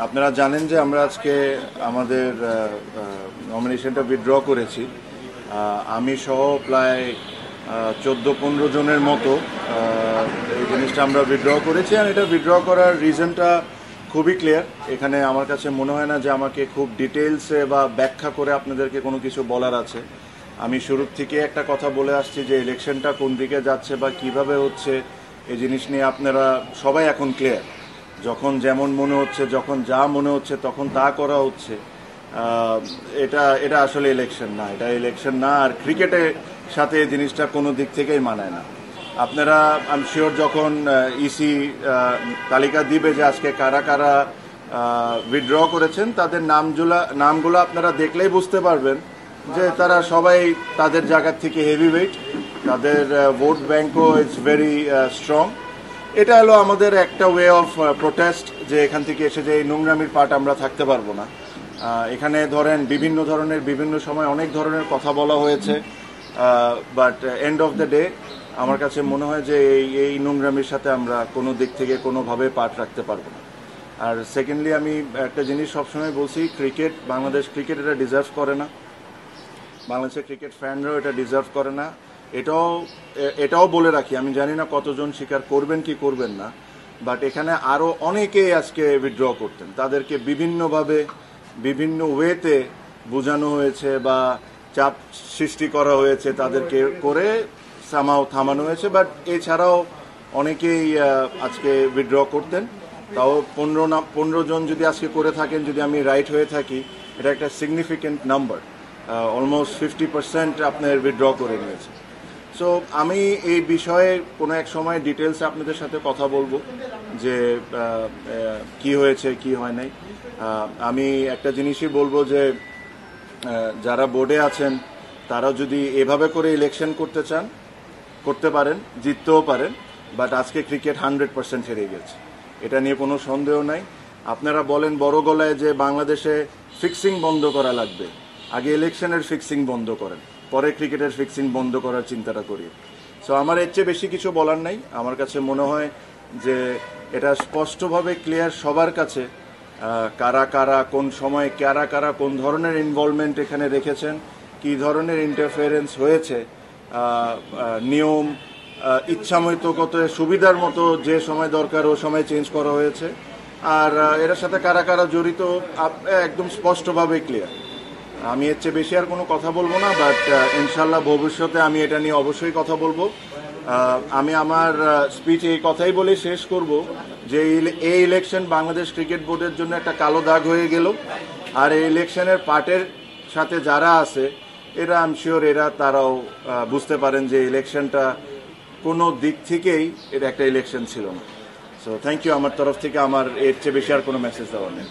আপনারা জানেন যে আমরা আজকে আমাদের নমিনেশনটা উইথড্র করেছি। আমি সহ প্রায় 14-15 জনের মতো এই জিনিসটা আমরা উইথড্র করেছি। আর এটা উইথড্র করার রিজনটা খুবই ক্লিয়ার। এখানে আমার কাছে মনে হয় না যে আমাকে খুব ডিটেলসে বা ব্যাখ্যা করে আপনাদেরকে কোনো কিছু বলার আছে। আমি শুরুর থেকে একটা কথা বলে আসছি যে ইলেকশনটা কোন দিকে যাচ্ছে বা কিভাবে হচ্ছে এই জিনিস নিয়ে আপনারা সবাই এখন ক্লিয়ার। যখন যেমন মনে হচ্ছে, যখন যা মনে হচ্ছে তখন তা করা হচ্ছে। এটা আসলে ইলেকশন না, এটা ইলেকশন না। আর ক্রিকেটের সাথে এই জিনিসটা কোনো দিক থেকেই মানায় না। আপনারা আই এম শিওর যখন ইসি তালিকা দিবে যে আজকে কারা কারা উইথড্র করেছেন, তাদের নামগুলো আপনারা দেখলেই বুঝতে পারবেন যে তারা সবাই তাদের জায়গার থেকে হেভি ওয়েট, তাদের ভোট ব্যাংকও ইটস ভেরি স্ট্রং। এটা হলো আমাদের একটা ওয়ে অফ প্রোটেস্ট, যে এখান থেকে এসে যে এই নোংরামির পার্ট আমরা থাকতে পারবো না। এখানে ধরেন বিভিন্ন ধরনের বিভিন্ন সময় অনেক ধরনের কথা বলা হয়েছে, but end of the day আমার কাছে মনে হয় যে এই নোংরামির সাথে আমরা কোনো দিক থেকে কোনোভাবে পার্ট রাখতে পারবো না। আর সেকেন্ডলি আমি একটা জিনিস সবসময় বলছি, বাংলাদেশ ক্রিকেট এটা ডিজার্ভ করে না, বাংলাদেশের ক্রিকেট ফ্যানরাও এটা ডিজার্ভ করে না। এটাও বলে রাখি, আমি জানি না কতজন স্বীকার করবেন কি করবেন না, বাট এখানে আরও অনেকেই আজকে উইথড্র করতেন। তাদেরকে বিভিন্নভাবে বিভিন্ন ওয়েতে বোঝানো হয়েছে বা চাপ সৃষ্টি করা হয়েছে, তাদেরকে করে থামানো হয়েছে। বাট এছাড়াও অনেকেই আজকে উইথড্র করতেন। তাও 15 জন যদি আজকে করে থাকেন, যদি আমি রাইট হয়ে থাকি, এটা একটা সিগনিফিকেন্ট নাম্বার। অলমোস্ট 50% আপনার উইথড্র করে নিয়েছে। সো আমি এই বিষয়ে কোনো এক সময় ডিটেলসে আপনাদের সাথে কথা বলবো যে কি হয়েছে কি হয় নাই। আমি একটা জিনিসই বলবো যে যারা বোর্ডে আছেন তারা যদি এভাবে করে ইলেকশন করতে চান করতে পারেন, জিততেও পারেন। বাট আজকে ক্রিকেট 100% হেরে গেছে, এটা নিয়ে কোনো সন্দেহ নাই। আপনারা বলেন বড় গলায় যে বাংলাদেশে ফিক্সিং বন্ধ করা লাগবে, আগে ইলেকশনের ফিক্সিং বন্ধ করেন, পরে ক্রিকেটের ফিক্সিং বন্ধ করার চিন্তাটা করি। সো আমার এর চেয়ে বেশি কিছু বলার নাই। আমার কাছে মনে হয় যে এটা স্পষ্টভাবে ক্লিয়ার সবার কাছে, কারা কারা কোন সময় কারা কারা কোন ধরনের ইনভলভমেন্ট এখানে রেখেছেন, কি ধরনের ইন্টারফেরেন্স হয়েছে। নিয়ম ইচ্ছামতো কত সুবিধার মতো যে সময় দরকার ও সময় চেঞ্জ করা হয়েছে। আর এর সাথে কারা কারা জড়িত একদম স্পষ্টভাবে ক্লিয়ার। আমি এর চেয়ে বেশি আর কোনো কথা বলবো না, বাট ইনশাল্লাহ ভবিষ্যতে আমি এটা নিয়ে অবশ্যই কথা বলবো। আমি আমার স্পিচ এই কথাই বলে শেষ করব যে এই ইলেকশন বাংলাদেশ ক্রিকেট বোর্ডের জন্য একটা কালো দাগ হয়ে গেল। আর এই ইলেকশনের পার্টের সাথে যারা আছে এরা আই এম শিওর তারাও বুঝতে পারেন যে ইলেকশনটা কোনো দিক থেকেই এটা একটা ইলেকশন ছিল না। So thank you. আমার তরফ থেকে আমার এর চেয়ে বেশি আর কোনো মেসেজ দেওয়ার নেই।